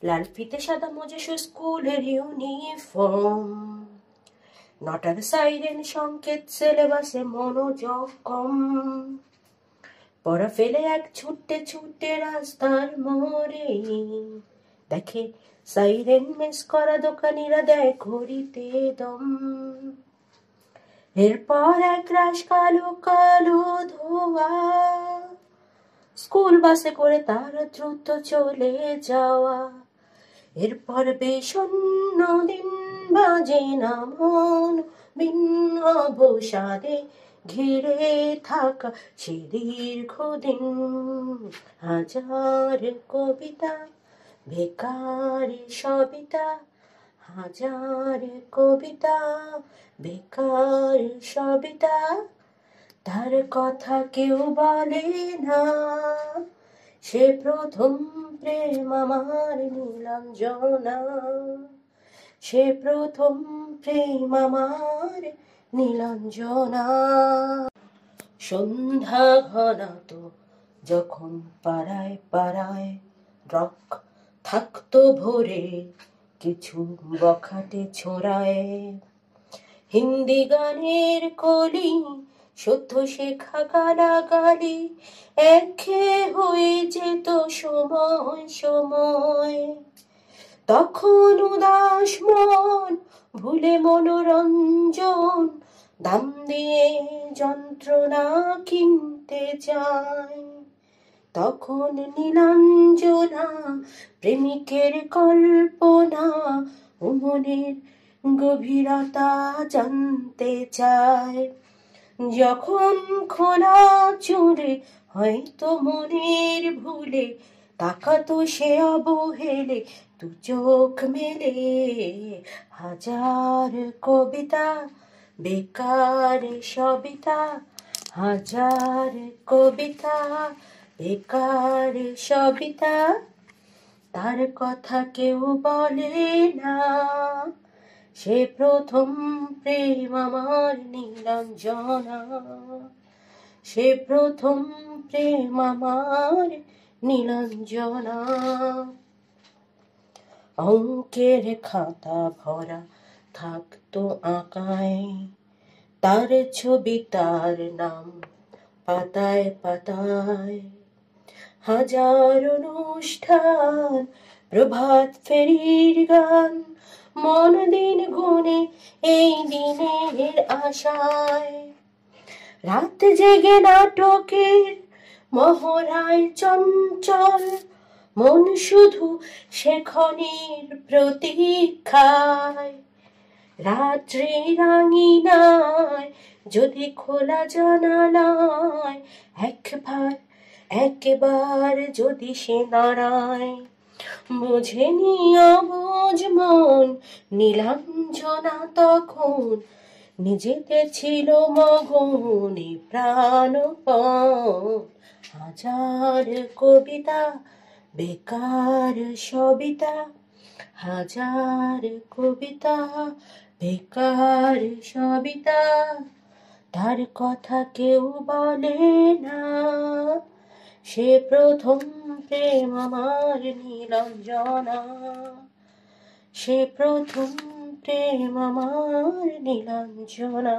লাল ফিতে সাদা মোজা স্কুলের ইউনিফর্ম, নটার সাইরেন সংকেত, সিলেবাসে মনোযোগ কম। পড়া ফেলে এক ছুটে ছুটে রাস্তার মোড়ে দেখে সাইরেন মিস করা দোকানিরা দেয় ঘড়িতে দম। এরপর এক রাশ কালো কালো ধোয়া, স্কুল বাসে করে তারা দ্রুত চলে যাওয়া। এরপর বিষণ্ণ দিন বাজে না মন ভিন্ন অবসাদে ঘিরে থাকা সে দীর্ঘদিন। হাজার কবিতা বেকার সবিতা, হাজার কবিতা বেকার সবিতা, তার কথা কেউ বলে না। সে প্রথম প্রেম আমার নীলাঞ্জনা, সে প্রথম প্রেম আমার নীলাঞ্জনা। সন্ধ্যা ঘনাত যখন পাড়ায় পাড়ায় রক থাকতো ভোরে কিছু বখাটে ছোড়ায়। হিন্দি গানের কলি সত্য শেখা গালাগালি একঘেয়ে হয়ে যেত সময় সময়। তখন উদাস মন ভুলে মনোরঞ্জন দাম দিয়ে যন্ত্রণা কিনতে চায়। তখন নীলাঞ্জনা প্রেমিকের কল্পনা ও মনের গভীরতা জানতে চায়। যখন খোলা চুড়ে হয়তো মনের ভুলে তাকাতো সে অবহেলে দু চোখ মেলে। হাজার কবিতা বেকার সবিতা, হাজার কবিতা বেকার সবিতা, তার কথা কেউ বলে না। সে প্রথম প্রেম আমার নীলাঞ্জনা, সে প্রথম প্রেম আমার নীলাঞ্জনা। অঙ্কের খাতা ভরা থাকতো আঁকায়, তার ছবি তার নাম পাতায় পাতায়। হাজার অনুষ্ঠান প্রভাত ফেরির গান মন দিন গুনে এই দিনের আশায়। রাত জেগে নাটকের মহড়ায় চঞ্চল মন শুধু সেক্ষণের প্রতীক্ষায়। রাত্রি রাঙিনায় যদি খোলা জানালায় একবার যদি সে দাঁড়ায়। বোঝেনি অবুঝ মন নীলাঞ্জনা তখন নিজেতে ছিল মগনে প্রাণপণ। হাজার কবিতা বেকার সবিতা, হাজার কবিতা বেকার সবিতা, তার কথা কেউ বলে না। সে প্রথম প্রেম আমার নীলাঞ্জনা, সে প্রথম প্রেম আমার নীলাঞ্জনা।